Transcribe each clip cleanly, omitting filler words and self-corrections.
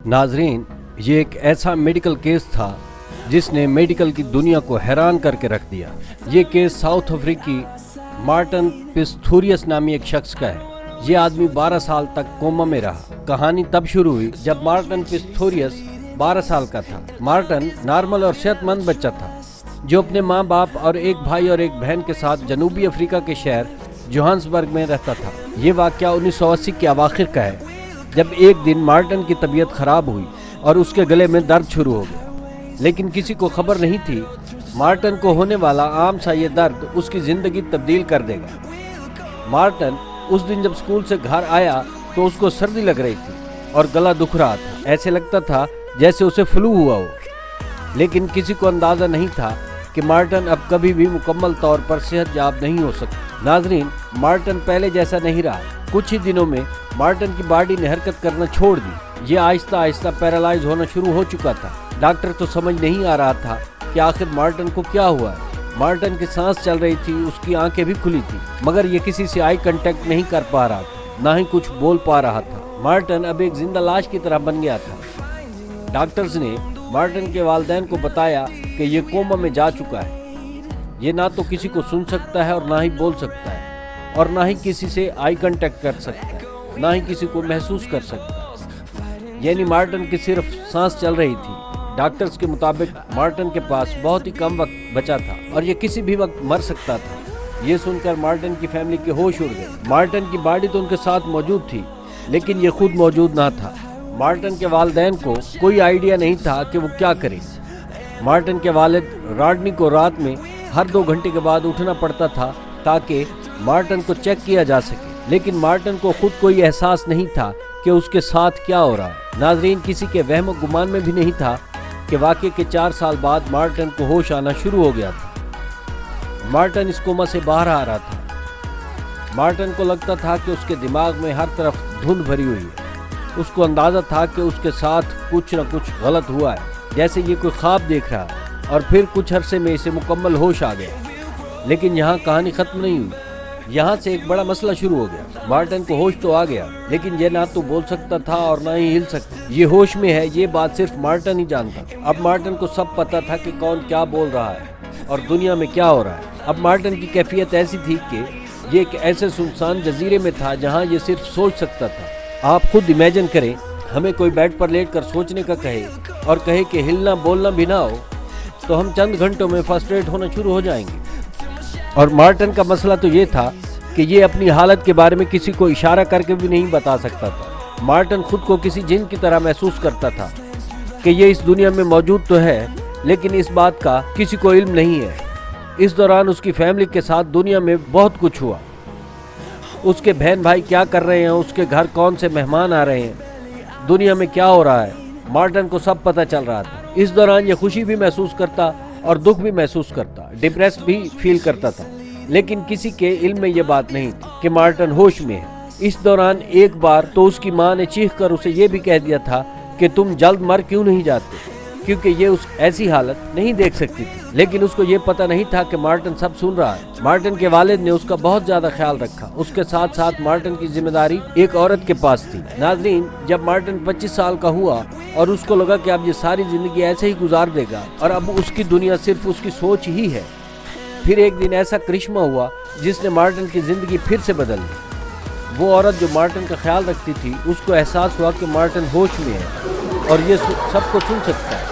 नाजरीन, ये एक ऐसा मेडिकल केस था जिसने मेडिकल की दुनिया को हैरान करके रख दिया। ये केस साउथ अफ्रीकी मार्टिन पिस्थोरियस नामी एक शख्स का है। ये आदमी 12 साल तक कोमा में रहा। कहानी तब शुरू हुई जब मार्टिन पिस्थोरियस 12 साल का था। मार्टिन नॉर्मल और सेहतमंद बच्चा था जो अपने माँ बाप और एक भाई और एक बहन के साथ जनूबी अफ्रीका के शहर जोहान्सबर्ग में रहता था। ये वाक़या 1980 के अवाखिर का है जब एक दिन मार्टिन की तबीयत ख़राब हुई और उसके गले में दर्द शुरू हो गया। लेकिन किसी को खबर नहीं थी मार्टिन को होने वाला आम सा ये दर्द उसकी ज़िंदगी तब्दील कर देगा। मार्टिन उस दिन जब स्कूल से घर आया तो उसको सर्दी लग रही थी और गला दुख रहा था। ऐसे लगता था जैसे उसे फ्लू हुआ हो। लेकिन किसी को अंदाज़ा नहीं था कि मार्टिन अब कभी भी मुकम्मल तौर पर सेहतयाब नहीं हो सकता। नाजरीन, मार्टिन पहले जैसा नहीं रहा। कुछ ही दिनों में मार्टिन की बॉडी ने हरकत करना छोड़ दी। ये आहिस्ता आहिस्ता पैरालाइज होना शुरू हो चुका था। डॉक्टर तो समझ नहीं आ रहा था कि आखिर मार्टिन को क्या हुआ है। मार्टिन की सांस चल रही थी, उसकी आंखें भी खुली थी, मगर ये किसी से आई कांटेक्ट नहीं कर पा रहा था, ना ही कुछ बोल पा रहा था। मार्टिन अब एक जिंदा लाश की तरह बन गया था। डॉक्टर्स ने मार्टिन के वालिदैन को बताया कि ये कोमा में जा चुका है। ये ना तो किसी को सुन सकता है और ना ही बोल सकता है, और ना ही किसी से आई कांटेक्ट कर सकता है, ना ही किसी को महसूस कर सकता है। यानी मार्टिन की सिर्फ सांस चल रही थी। डॉक्टर्स के मुताबिक मार्टिन के पास बहुत ही कम वक्त बचा था और ये किसी भी वक्त मर सकता था। ये सुनकर मार्टिन की फैमिली के होश उड़ गए। मार्टिन की बॉडी तो उनके साथ मौजूद थी, लेकिन ये खुद मौजूद ना था। मार्टिन के वालिदैन को कोई आइडिया नहीं था कि वो क्या करें। मार्टिन के वालिद रॉडनी को रात में हर 2 घंटे के बाद उठना पड़ता था ताकि मार्टिन को चेक किया जा सके। लेकिन मार्टिन को खुद कोई एहसास नहीं था कि उसके साथ क्या हो रहा है। नाजरीन, किसी के वहम गुमान में भी नहीं था कि वाक़े के 4 साल बाद मार्टिन को होश आना शुरू हो गया था। मार्टिन इस कोमा से बाहर आ रहा था। मार्टिन को लगता था कि उसके दिमाग में हर तरफ धुंध भरी हुई है। उसको अंदाज़ा था कि उसके साथ कुछ न कुछ गलत हुआ है, जैसे ये कोई ख्वाब देख रहा है। और फिर कुछ अरसे में इसे मुकम्मल होश आ गया। लेकिन यहाँ कहानी ख़त्म नहीं हुई। यहाँ से एक बड़ा मसला शुरू हो गया। मार्टिन को होश तो आ गया, लेकिन ये ना तो बोल सकता था और ना ही हिल सकता। ये होश में है, ये बात सिर्फ मार्टिन ही जानता था। अब मार्टिन को सब पता था कि कौन क्या बोल रहा है और दुनिया में क्या हो रहा है। अब मार्टिन की कैफियत ऐसी थी कि ये एक ऐसे सुनसान जजीरे में था जहाँ ये सिर्फ सोच सकता था। आप खुद इमेजिन करें, हमें कोई बेड पर लेट कर सोचने का कहे और कहे कि हिलना बोलना भी ना हो, तो हम चंद घंटों में फ्रस्ट्रेट होना शुरू हो जाएंगे। और मार्टिन का मसला तो ये था कि ये अपनी हालत के बारे में किसी को इशारा करके भी नहीं बता सकता था। मार्टिन खुद को किसी जिन की तरह महसूस करता था कि ये इस दुनिया में मौजूद तो है, लेकिन इस बात का किसी को इल्म नहीं है। इस दौरान उसकी फैमिली के साथ दुनिया में बहुत कुछ हुआ। उसके बहन भाई क्या कर रहे हैं, उसके घर कौन से मेहमान आ रहे हैं, दुनिया में क्या हो रहा है, मार्टिन को सब पता चल रहा था। इस दौरान ये खुशी भी महसूस करता और दुख भी महसूस करता, डिप्रेस भी फील करता था। लेकिन किसी के इल्म में ये बात नहीं थी कि मार्टिन होश में है। इस दौरान एक बार तो उसकी माँ ने चीख कर उसे ये भी कह दिया था कि तुम जल्द मर क्यों नहीं जाते, क्योंकि ये उस ऐसी हालत नहीं देख सकती थी। लेकिन उसको ये पता नहीं था कि मार्टिन सब सुन रहा है। मार्टिन के वालिद ने उसका बहुत ज़्यादा ख्याल रखा। उसके साथ साथ मार्टिन की जिम्मेदारी एक औरत के पास थी। नाजरीन, जब मार्टिन 25 साल का हुआ और उसको लगा कि अब ये सारी ज़िंदगी ऐसे ही गुजार देगा और अब उसकी दुनिया सिर्फ उसकी सोच ही है, फिर एक दिन ऐसा करिश्मा हुआ जिसने मार्टिन की ज़िंदगी फिर से बदल दी। वो औरत जो मार्टिन का ख्याल रखती थी, उसको एहसास हुआ कि मार्टिन होश में है और ये सबको सुन सकता है।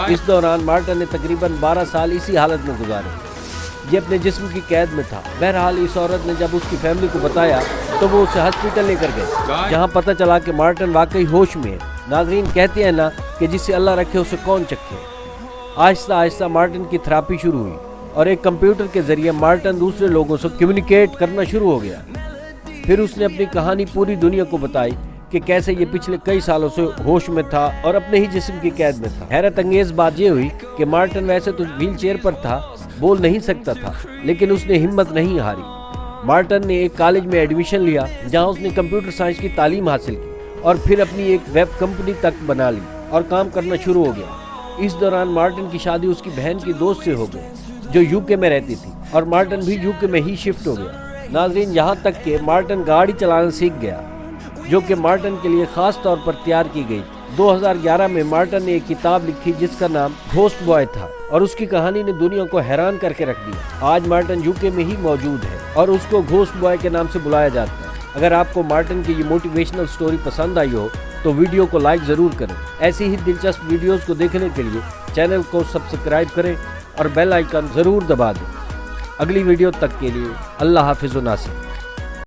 इस दौरान मार्टिन ने तकरीबन 12 साल इसी हालत में गुजारे। ये अपने जिस्म की कैद में था। बहरहाल इस औरत ने जब उसकी फैमिली को बताया तो वो उसे हॉस्पिटल लेकर गए, जहाँ पता चला कि मार्टिन वाकई होश में है। नाजरीन, कहते हैं ना कि जिसे अल्लाह रखे उसे कौन चखे। आहिस्ता आहिस्ता मार्टिन की थेरेपी शुरू हुई और एक कंप्यूटर के जरिए मार्टिन दूसरे लोगों से कम्युनिकेट करना शुरू हो गया। फिर उसने अपनी कहानी पूरी दुनिया को बताई कि कैसे ये पिछले कई सालों से होश में था और अपने ही जिस्म की कैद में था। हैरत अंगेज बात ये हुई कि मार्टिन वैसे तो व्हील चेयर पर था, बोल नहीं सकता था, लेकिन उसने हिम्मत नहीं हारी। मार्टिन ने एक कॉलेज में एडमिशन लिया जहाँ उसने कंप्यूटर साइंस की तालीम हासिल की और फिर अपनी एक वेब कंपनी तक बना ली और काम करना शुरू हो गया। इस दौरान मार्टिन की शादी उसकी बहन की दोस्त से हो गई जो यूके में रहती थी और मार्टिन भी यूके में ही शिफ्ट हो गया। नाजरीन, यहाँ तक कि मार्टिन गाड़ी चलाना सीख गया, जो कि मार्टिन के लिए ख़ास तौर पर तैयार की गई। 2011 میں مارٹن نے ایک کتاب لکھی جس کا نام گھوسٹ بوائے تھا اور اس کی کہانی نے دنیا کو حیران کر کے رکھ دیا۔ آج مارٹن یوکے میں ہی موجود ہے اور اس کو گھوسٹ بوائے کے نام سے بلایا جاتا ہے۔ اگر آپ کو مارٹن کی یہ موٹیویشنل سٹوری پسند آئی ہو تو ویڈیو کو لائک ضرور کریں۔ ایسی ہی دلچسپ ویڈیوز کو دیکھنے کے لیے چینل کو سبسکرائب کریں اور بیل آئیکن ضرور دبا دیں۔ اگلی ویڈیو تک کے لیے اللہ حافظ و ناصر۔